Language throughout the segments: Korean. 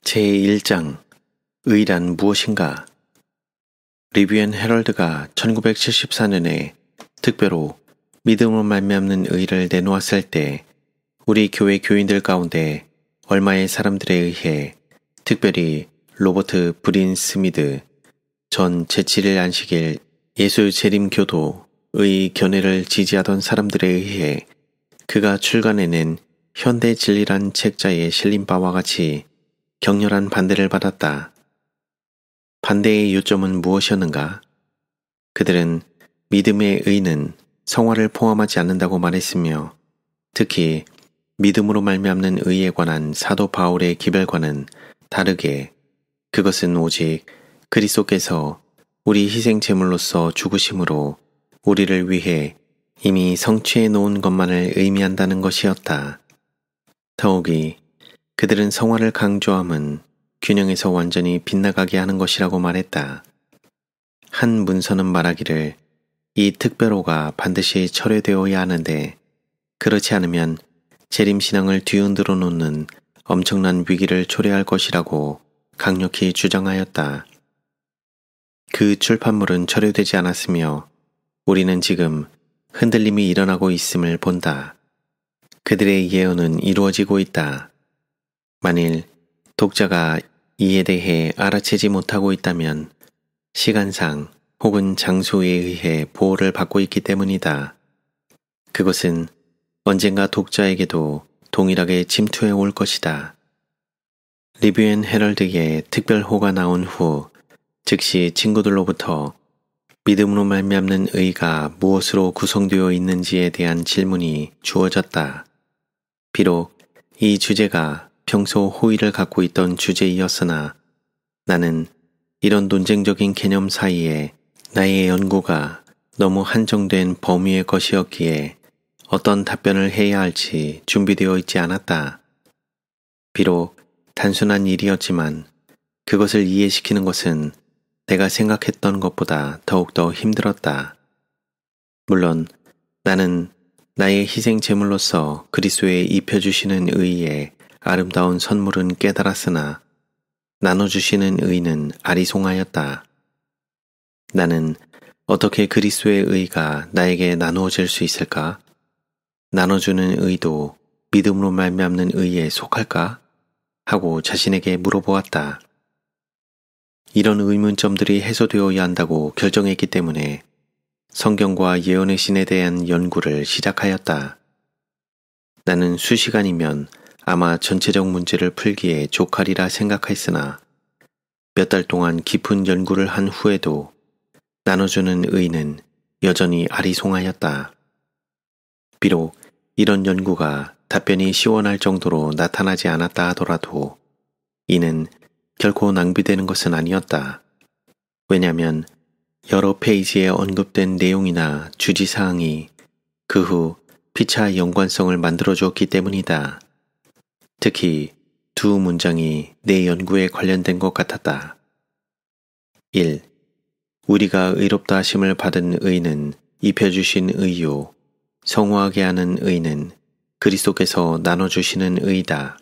제1장 의란 무엇인가? 리뷰 앤 헤럴드가 1974년에 특별로 믿음으로 말미암는 의를 내놓았을 때 우리 교회 교인들 가운데 얼마의 사람들에 의해, 특별히 로버트 브린 스미드 전 제7일 안식일 예수 재림교도의 견해를 지지하던 사람들에 의해 그가 출간해낸 현대 진리란 책자에 실린 바와 같이 격렬한 반대를 받았다. 반대의 요점은 무엇이었는가? 그들은 믿음의 의는 성화를 포함하지 않는다고 말했으며, 특히 믿음으로 말미암는 의에 관한 사도 바울의 기별과는 다르게 그것은 오직 그리스도께서 우리 희생 제물로서 죽으심으로 우리를 위해 이미 성취해 놓은 것만을 의미한다는 것이었다. 더욱이 그들은 성화를 강조함은 균형에서 완전히 빗나가게 하는 것이라고 말했다. 한 문서는 말하기를 이 특별호가 반드시 철회되어야 하는데 그렇지 않으면 재림신앙을 뒤흔들어 놓는 엄청난 위기를 초래할 것이라고 강력히 주장하였다. 그 출판물은 철회되지 않았으며 우리는 지금 흔들림이 일어나고 있음을 본다. 그들의 예언은 이루어지고 있다. 만일 독자가 이에 대해 알아채지 못하고 있다면 시간상 혹은 장소에 의해 보호를 받고 있기 때문이다. 그것은 언젠가 독자에게도 동일하게 침투해 올 것이다. 리뷰 앤 헤럴드의 특별호가 나온 후 즉시 친구들로부터 믿음으로 말미암는 의가 무엇으로 구성되어 있는지에 대한 질문이 주어졌다. 비록 이 주제가 평소 호의를 갖고 있던 주제이었으나 나는 이런 논쟁적인 개념 사이에 나의 연구가 너무 한정된 범위의 것이었기에 어떤 답변을 해야 할지 준비되어 있지 않았다. 비록 단순한 일이었지만 그것을 이해시키는 것은 내가 생각했던 것보다 더욱더 힘들었다. 물론 나는 나의 희생 제물로서 그리스도에 입혀주시는 의의 아름다운 선물은 깨달았으나 나눠주시는 의는 아리송하였다. 나는 어떻게 그리스도의 의가 나에게 나누어질 수 있을까? 나눠주는 의도 믿음으로 말미암는 의에 속할까? 하고 자신에게 물어보았다. 이런 의문점들이 해소되어야 한다고 결정했기 때문에 성경과 예언의 신에 대한 연구를 시작하였다. 나는 수시간이면 아마 전체적 문제를 풀기에 족하리라 생각했으나 몇 달 동안 깊은 연구를 한 후에도 나눠주는 의는 여전히 아리송하였다. 비록 이런 연구가 답변이 시원할 정도로 나타나지 않았다 하더라도 이는 결코 낭비되는 것은 아니었다. 왜냐하면 여러 페이지에 언급된 내용이나 주지사항이 그 후 피차 연관성을 만들어주었기 때문이다. 특히 두 문장이 내 연구에 관련된 것 같았다. 1. 우리가 의롭다 하심을 받은 의는 입혀주신 의요, 성화하게 하는 의는 그리스도께서 나눠주시는 의다.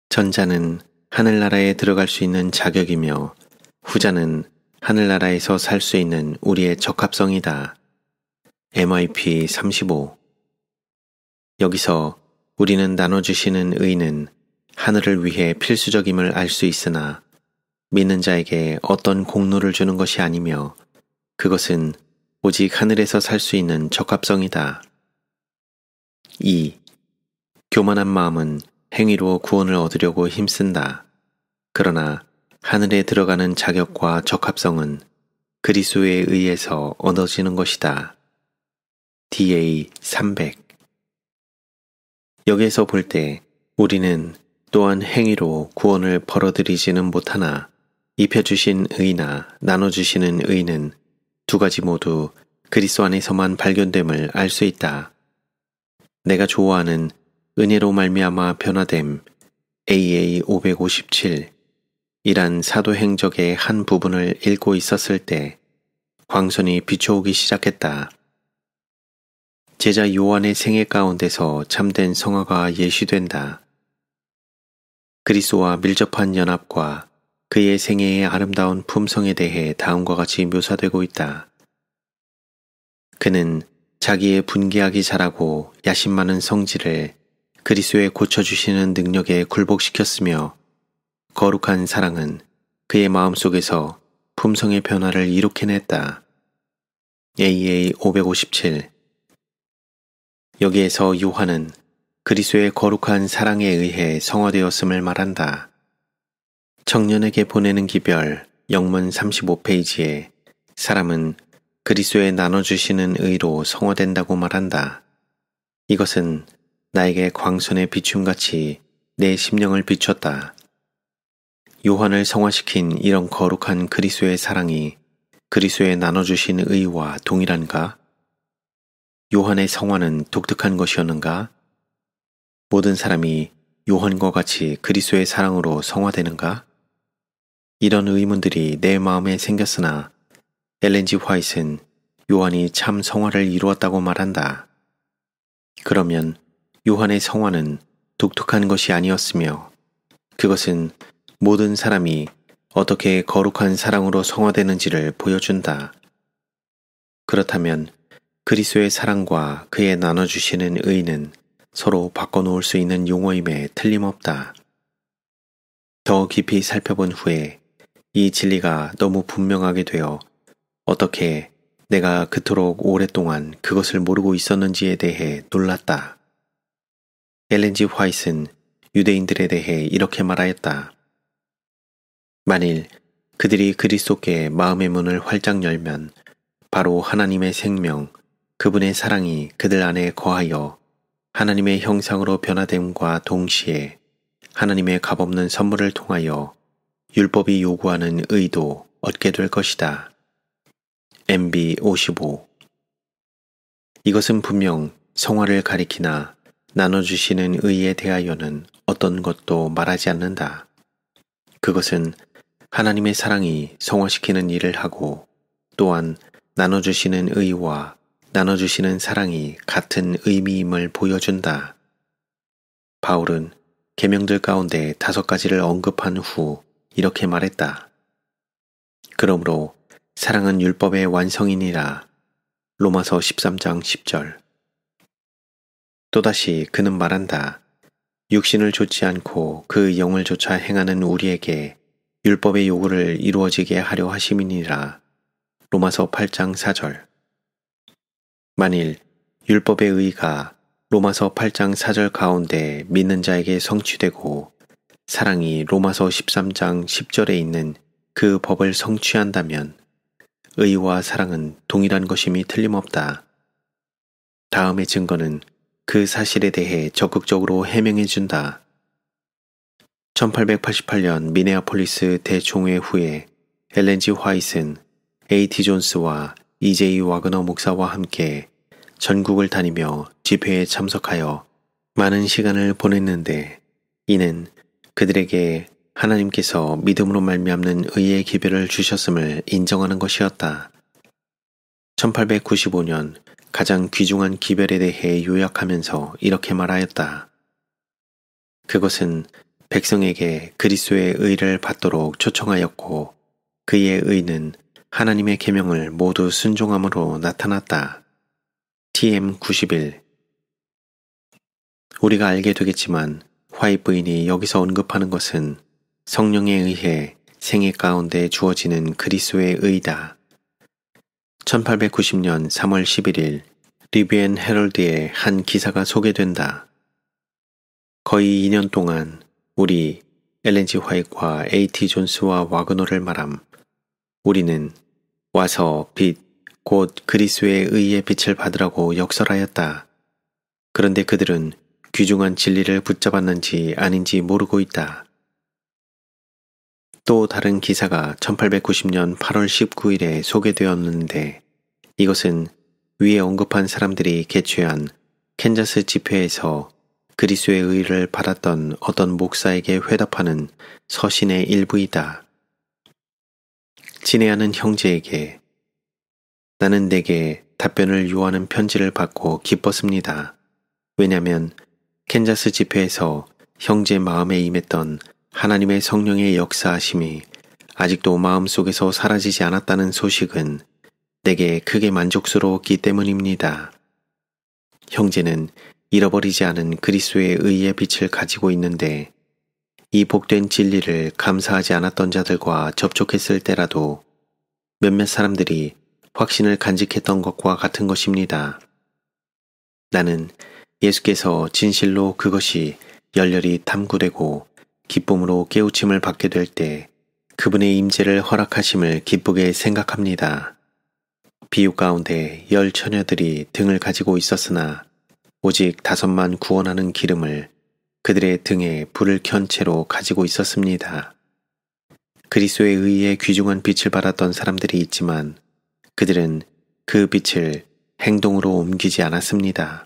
전자는 하늘나라에 들어갈 수 있는 자격이며 후자는 하늘나라에서 살 수 있는 우리의 적합성이다. MIP 35. 여기서 우리는 나눠주시는 의는 하늘을 위해 필수적임을 알 수 있으나 믿는 자에게 어떤 공로를 주는 것이 아니며 그것은 오직 하늘에서 살 수 있는 적합성이다. 2. 교만한 마음은 행위로 구원을 얻으려고 힘쓴다. 그러나 하늘에 들어가는 자격과 적합성은 그리스도에 의해서 얻어지는 것이다. DA 300. 여기에서 볼 때 우리는 또한 행위로 구원을 벌어들이지는 못하나 입혀주신 의나 나눠주시는 의는 두 가지 모두 그리스도 안에서만 발견됨을 알 수 있다. 내가 좋아하는 은혜로 말미암아 변화됨 AA 557 이란 사도행적의 한 부분을 읽고 있었을 때 광선이 비춰오기 시작했다. 제자 요한의 생애 가운데서 참된 성화가 예시된다. 그리스도와 밀접한 연합과 그의 생애의 아름다운 품성에 대해 다음과 같이 묘사되고 있다. 그는 자기의 분개하기 잘하고 야심 많은 성질을 그리스도의 고쳐주시는 능력에 굴복시켰으며 거룩한 사랑은 그의 마음속에서 품성의 변화를 이룩해냈다. AA 557. 여기에서 요한은 그리스도의 거룩한 사랑에 의해 성화되었음을 말한다. 청년에게 보내는 기별 영문 35페이지에 사람은 그리스도의 나눠주시는 의로 성화된다고 말한다. 이것은 나에게 광선의 비춤같이 내 심령을 비췄다. 요한을 성화시킨 이런 거룩한 그리스도의 사랑이 그리스도의 나눠주신 의와 동일한가? 요한의 성화는 독특한 것이었는가? 모든 사람이 요한과 같이 그리스도의 사랑으로 성화되는가? 이런 의문들이 내 마음에 생겼으나 엘렌 G 화이트는 요한이 참 성화를 이루었다고 말한다. 그러면 요한의 성화는 독특한 것이 아니었으며 그것은 모든 사람이 어떻게 거룩한 사랑으로 성화되는지를 보여준다. 그렇다면 그리스도의 사랑과 그의 나눠주시는 의는 서로 바꿔놓을 수 있는 용어임에 틀림없다. 더 깊이 살펴본 후에 이 진리가 너무 분명하게 되어 어떻게 내가 그토록 오랫동안 그것을 모르고 있었는지에 대해 놀랐다. 엘렌 G 화이트는 유대인들에 대해 이렇게 말하였다. 만일 그들이 그리스도께 마음의 문을 활짝 열면 바로 하나님의 생명, 그분의 사랑이 그들 안에 거하여 하나님의 형상으로 변화됨과 동시에 하나님의 값없는 선물을 통하여 율법이 요구하는 의도 얻게 될 것이다. MB 55. 이것은 분명 성화를 가리키나 나눠주시는 의에 대하여는 어떤 것도 말하지 않는다. 그것은 하나님의 사랑이 성화시키는 일을 하고 또한 나눠주시는 의와 나눠주시는 사랑이 같은 의미임을 보여준다. 바울은 계명들 가운데 5가지를 언급한 후 이렇게 말했다. 그러므로 사랑은 율법의 완성이니라. 로마서 13장 10절. 또다시 그는 말한다. 육신을 좇지 않고 그 영을 좇아 행하는 우리에게 율법의 요구를 이루어지게 하려 하심이니라. 로마서 8장 4절. 만일 율법의 의가 로마서 8장 4절 가운데 믿는 자에게 성취되고 사랑이 로마서 13장 10절에 있는 그 법을 성취한다면 의와 사랑은 동일한 것임이 틀림없다. 다음의 증거는 그 사실에 대해 적극적으로 해명해준다. 1888년 미네아폴리스 대총회 후에 엘렌 G 화이트는 A.T. 존스와 E.J. 와그너 목사와 함께 전국을 다니며 집회에 참석하여 많은 시간을 보냈는데 이는 그들에게 하나님께서 믿음으로 말미암는 의의 기별을 주셨음을 인정하는 것이었다. 1895년 가장 귀중한 기별에 대해 요약하면서 이렇게 말하였다. 그것은 백성에게 그리스도의 의를 받도록 초청하였고 그의 의는 하나님의 계명을 모두 순종함으로 나타났다. TM 91. 우리가 알게 되겠지만 화이트 부인이 여기서 언급하는 것은 성령에 의해 생애 가운데 주어지는 그리스도의 의다. 1890년 3월 11일 리비엔 헤럴드의 한 기사가 소개된다. 거의 2년 동안 우리 엘렌 G 화이트와 A.T. 존스와 와그너를 말함. 우리는 와서 빛, 곧 그리스도의 의의 빛을 받으라고 역설하였다. 그런데 그들은 귀중한 진리를 붙잡았는지 아닌지 모르고 있다. 또 다른 기사가 1890년 8월 19일에 소개되었는데 이것은 위에 언급한 사람들이 개최한 캔자스 집회에서 그리스도의 의를 받았던 어떤 목사에게 회답하는 서신의 일부이다. 친애하는 형제에게 나는 내게 답변을 요하는 편지를 받고 기뻤습니다. 왜냐하면 캔자스 집회에서 형제 마음에 임했던 하나님의 성령의 역사하심이 아직도 마음속에서 사라지지 않았다는 소식은 내게 크게 만족스러웠기 때문입니다. 형제는 잃어버리지 않은 그리스도의 의의 빛을 가지고 있는데 이 복된 진리를 감사하지 않았던 자들과 접촉했을 때라도 몇몇 사람들이 확신을 간직했던 것과 같은 것입니다. 나는 예수께서 진실로 그것이 열렬히 탐구되고 기쁨으로 깨우침을 받게 될 때 그분의 임재를 허락하심을 기쁘게 생각합니다. 비유 가운데 10 처녀들이 등을 가지고 있었으나 오직 5만 구원하는 기름을 그들의 등에 불을 켠 채로 가지고 있었습니다. 그리스도의 의에 귀중한 빛을 받았던 사람들이 있지만 그들은 그 빛을 행동으로 옮기지 않았습니다.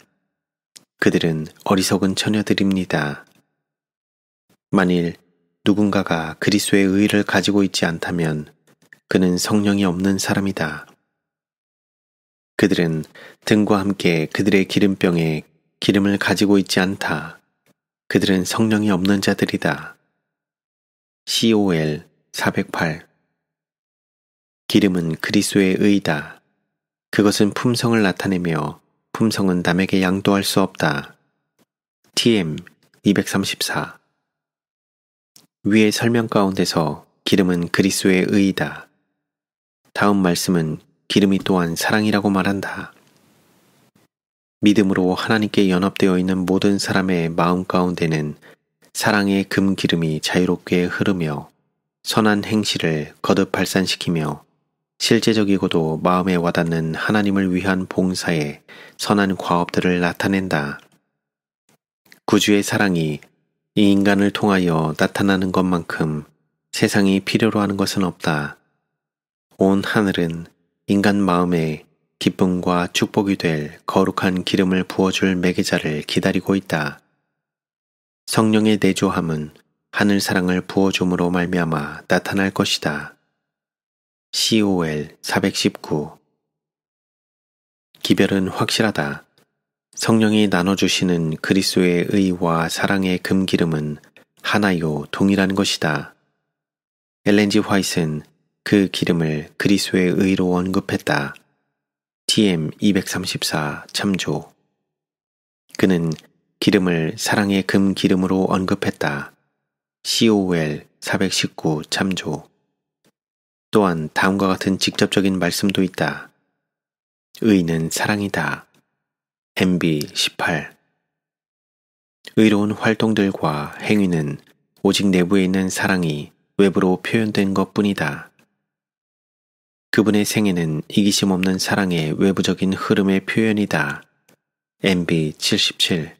그들은 어리석은 처녀들입니다. 만일 누군가가 그리스도의 의를 가지고 있지 않다면 그는 성령이 없는 사람이다. 그들은 등과 함께 그들의 기름병에 기름을 가지고 있지 않다. 그들은 성령이 없는 자들이다. COL 408 기름은 그리스도의 의다. 그것은 품성을 나타내며 품성은 남에게 양도할 수 없다. TM 234 위의 설명 가운데서 기름은 그리스도의 의이다. 다음 말씀은 기름이 또한 사랑이라고 말한다. 믿음으로 하나님께 연합되어 있는 모든 사람의 마음 가운데는 사랑의 금기름이 자유롭게 흐르며 선한 행실을 거듭 발산시키며 실제적이고도 마음에 와닿는 하나님을 위한 봉사의 선한 과업들을 나타낸다. 구주의 사랑이 이 인간을 통하여 나타나는 것만큼 세상이 필요로 하는 것은 없다. 온 하늘은 인간 마음에 기쁨과 축복이 될 거룩한 기름을 부어줄 매개자를 기다리고 있다. 성령의 내조함은 하늘 사랑을 부어줌으로 말미암아 나타날 것이다. COL 419 기별은 확실하다. 성령이 나눠주시는 그리스도의 의와 사랑의 금기름은 하나요 동일한 것이다. 엘렌 지 화이트는 그 기름을 그리스도의 의로 언급했다. TM 234 참조 그는 기름을 사랑의 금기름으로 언급했다. COL 419 참조 또한 다음과 같은 직접적인 말씀도 있다. 의는 사랑이다. MB 18 의로운 활동들과 행위는 오직 내부에 있는 사랑이 외부로 표현된 것뿐이다. 그분의 생애는 이기심 없는 사랑의 외부적인 흐름의 표현이다. MB 77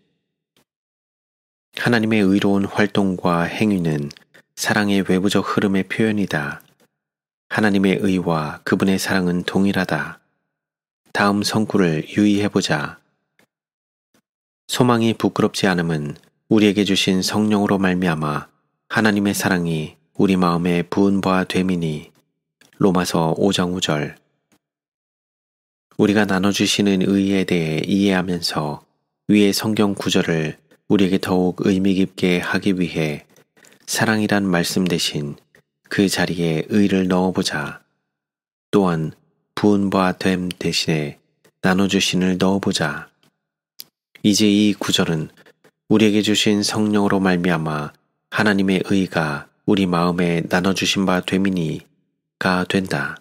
하나님의 의로운 활동과 행위는 사랑의 외부적 흐름의 표현이다. 하나님의 의와 그분의 사랑은 동일하다. 다음 성구를 유의해보자. 소망이 부끄럽지 않음은 우리에게 주신 성령으로 말미암아 하나님의 사랑이 우리 마음에 부은 바 됨이니. 로마서 5장 5절 우리가 나눠주시는 의에 대해 이해하면서 위의 성경 구절을 우리에게 더욱 의미 깊게 하기 위해 사랑이란 말씀 대신 그 자리에 의를 넣어보자. 또한 부은 바 됨 대신에 나눠주신을 넣어보자. 이제 이 구절은 우리에게 주신 성령으로 말미암아 하나님의 의가 우리 마음에 나눠주신 바 됨이니가 된다.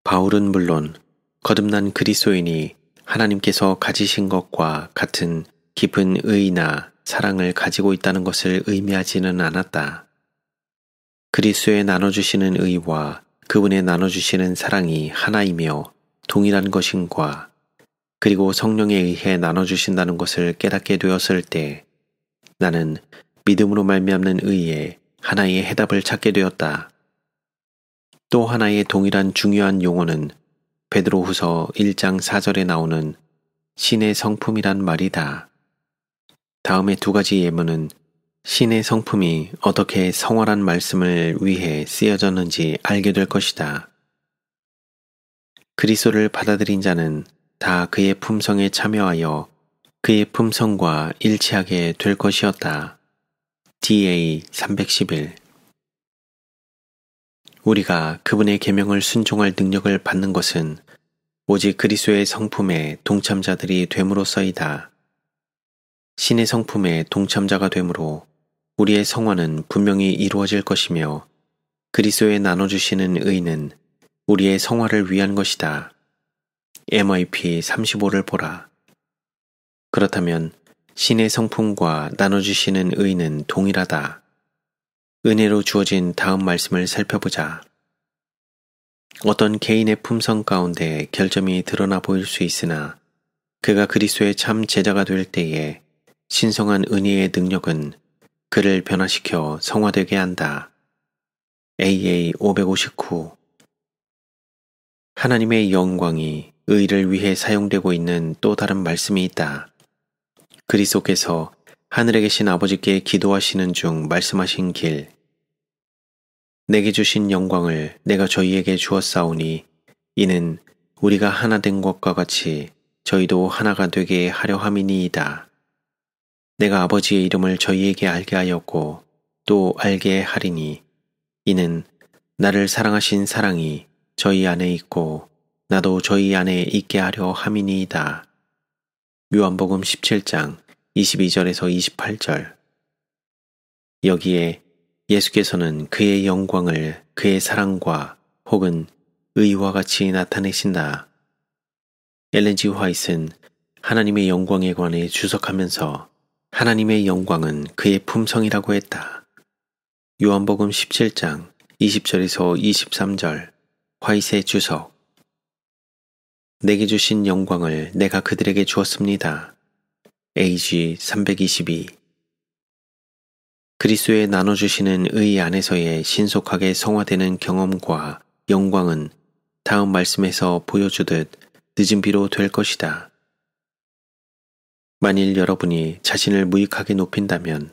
바울은 물론 거듭난 그리스도인이 하나님께서 가지신 것과 같은 깊은 의나 사랑을 가지고 있다는 것을 의미하지는 않았다. 그리스도에 나눠주시는 의와 그분의 나눠주시는 사랑이 하나이며 동일한 것인과 그리고 성령에 의해 나눠주신다는 것을 깨닫게 되었을 때 나는 믿음으로 말미암는 의에 하나의 해답을 찾게 되었다. 또 하나의 동일한 중요한 용어는 베드로후서 1장 4절에 나오는 신의 성품이란 말이다. 다음의 2가지 예문은 신의 성품이 어떻게 성월한 말씀을 위해 쓰여졌는지 알게 될 것이다. 그리스도를 받아들인 자는 다 그의 품성에 참여하여 그의 품성과 일치하게 될 것이었다. DA 311 우리가 그분의 계명을 순종할 능력을 받는 것은 오직 그리스도의 성품에 동참자들이 됨으로써이다. 신의 성품에 동참자가 되므로 우리의 성화는 분명히 이루어질 것이며 그리스도에 나눠주시는 의는 우리의 성화를 위한 것이다. MIP 35를 보라. 그렇다면 신의 성품과 나눠주시는 의는 동일하다. 은혜로 주어진 다음 말씀을 살펴보자. 어떤 개인의 품성 가운데 결점이 드러나 보일 수 있으나 그가 그리스도의 참 제자가 될 때에 신성한 은혜의 능력은 그를 변화시켜 성화되게 한다. AA 559 하나님의 영광이 의를 위해 사용되고 있는 또 다른 말씀이 있다. 그리스도께서 하늘에 계신 아버지께 기도하시는 중 말씀하신 길. 내게 주신 영광을 내가 저희에게 주었사오니 이는 우리가 하나 된 것과 같이 저희도 하나가 되게 하려 함이니이다. 내가 아버지의 이름을 저희에게 알게 하였고 또 알게 하리니 이는 나를 사랑하신 사랑이 저희 안에 있고 나도 저희 안에 있게 하려 함이니이다. 요한복음 17장 22절에서 28절 여기에 예수께서는 그의 영광을 그의 사랑과 혹은 의와 같이 나타내신다. 엘렌 G. 화이트는 하나님의 영광에 관해 주석하면서 하나님의 영광은 그의 품성이라고 했다. 요한복음 17장 20절에서 23절 화이트의 주석 내게 주신 영광을 내가 그들에게 주었습니다. AG 322 그리스도에 나눠주시는 의 안에서의 신속하게 성화되는 경험과 영광은 다음 말씀에서 보여주듯 늦은 비로 될 것이다. 만일 여러분이 자신을 무익하게 높인다면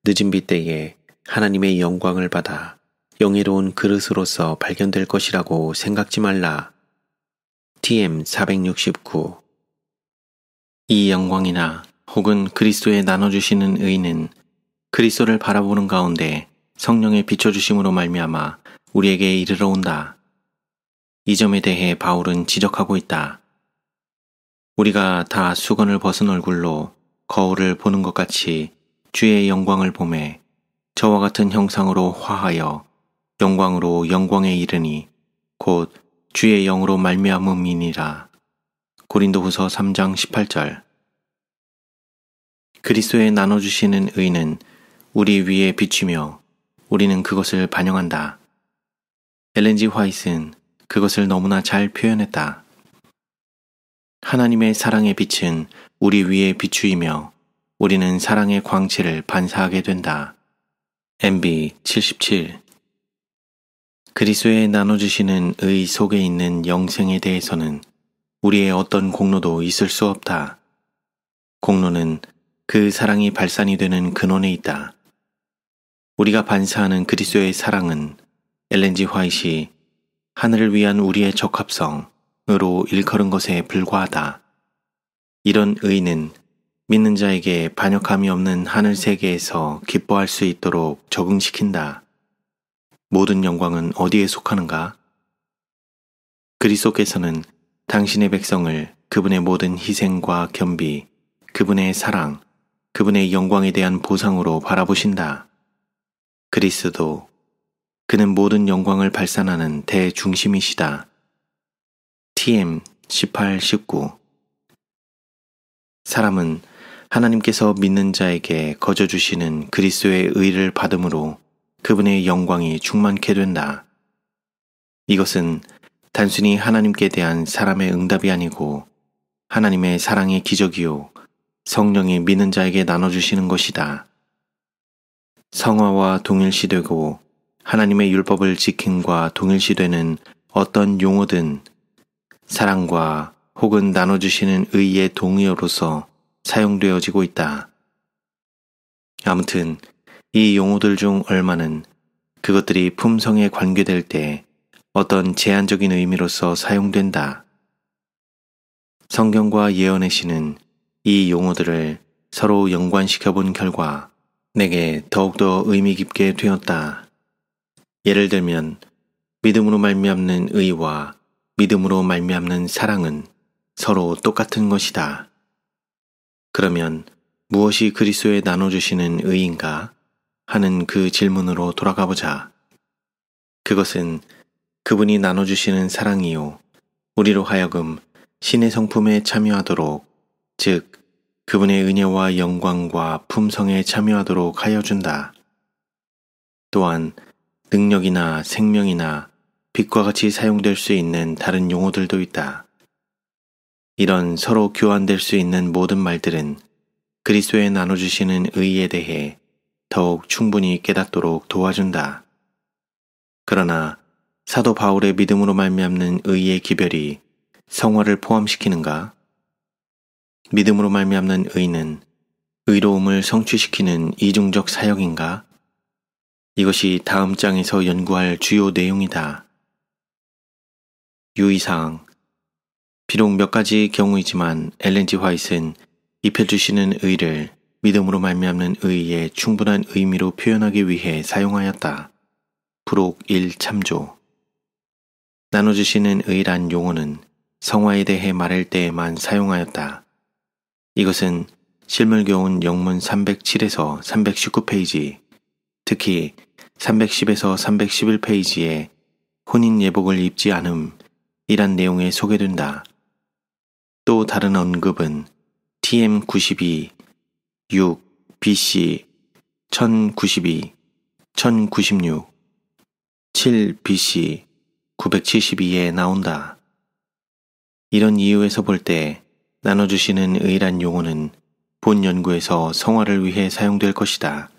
늦은 비 때에 하나님의 영광을 받아 영예로운 그릇으로서 발견될 것이라고 생각지 말라. TM 469 이 영광이나 혹은 그리스도에 나눠주시는 의는 그리스도를 바라보는 가운데 성령의 비춰주심으로 말미암아 우리에게 이르러 온다. 이 점에 대해 바울은 지적하고 있다. 우리가 다 수건을 벗은 얼굴로 거울을 보는 것 같이 주의 영광을 보매 저와 같은 형상으로 화하여 영광으로 영광에 이르니 곧 주의 영으로 말미암음이니라. 고린도후서 3장 18절 그리스도에 나눠주시는 의는 우리 위에 비추며 우리는 그것을 반영한다. 엘렌 G. 화이트는 그것을 너무나 잘 표현했다. 하나님의 사랑의 빛은 우리 위에 비추이며 우리는 사랑의 광채를 반사하게 된다. MB 77 그리스도에 나눠주시는 의 속에 있는 영생에 대해서는 우리의 어떤 공로도 있을 수 없다. 공로는 그 사랑이 발산이 되는 근원에 있다. 우리가 반사하는 그리스도의 사랑은 엘렌 G. 화이트이 하늘을 위한 우리의 적합성으로 일컬은 것에 불과하다. 이런 의는 믿는 자에게 반역함이 없는 하늘 세계에서 기뻐할 수 있도록 적응시킨다. 모든 영광은 어디에 속하는가? 그리스도께서는 당신의 백성을 그분의 모든 희생과 겸비, 그분의 사랑, 그분의 영광에 대한 보상으로 바라보신다. 그리스도, 그는 모든 영광을 발산하는 대중심이시다. TM 18, 19 사람은 하나님께서 믿는 자에게 거저주시는 그리스도의 의를 받음으로 그분의 영광이 충만케 된다. 이것은 단순히 하나님께 대한 사람의 응답이 아니고 하나님의 사랑의 기적이요 성령이 믿는 자에게 나눠주시는 것이다. 성화와 동일시되고 하나님의 율법을 지킴과 동일시되는 어떤 용어든 사랑과 혹은 나눠주시는 의의 동의어로서 사용되어지고 있다. 아무튼 이 용어들 중 얼마는 그것들이 품성에 관계될 때 어떤 제한적인 의미로서 사용된다. 성경과 예언의 시는 이 용어들을 서로 연관시켜 본 결과 내게 더욱더 의미 깊게 되었다. 예를 들면 믿음으로 말미암는 의와 믿음으로 말미암는 사랑은 서로 똑같은 것이다. 그러면 무엇이 그리스도에 나눠주시는 의인가 하는 그 질문으로 돌아가 보자. 그것은 그분이 나눠주시는 사랑이요 우리로 하여금 신의 성품에 참여하도록, 즉 그분의 은혜와 영광과 품성에 참여하도록 하여 준다. 또한 능력이나 생명이나 빛과 같이 사용될 수 있는 다른 용어들도 있다. 이런 서로 교환될 수 있는 모든 말들은 그리스도에 나눠주시는 의에 대해 더욱 충분히 깨닫도록 도와준다. 그러나 사도 바울의 믿음으로 말미암는 의의 기별이 성화를 포함시키는가? 믿음으로 말미암는 의는 의로움을 성취시키는 이중적 사역인가? 이것이 다음 장에서 연구할 주요 내용이다. 유의사항. 비록 몇 가지 경우이지만 엘렌 지 화이트는 입혀주시는 의를 믿음으로 말미암는 의의 충분한 의미로 표현하기 위해 사용하였다. 부록 1 참조. 나눠주시는 의란 용어는 성화에 대해 말할 때에만 사용하였다. 이것은 실물교훈 영문 307에서 319페이지, 특히 310에서 311페이지에 혼인 예복을 입지 않음 이란 내용에 소개된다. 또 다른 언급은 TM92, 6, BC, 1092, 1096, 7 BC, 972에 나온다. 이런 이유에서 볼 때 나눠주시는 의란 용어는 본 연구에서 성화를 위해 사용될 것이다.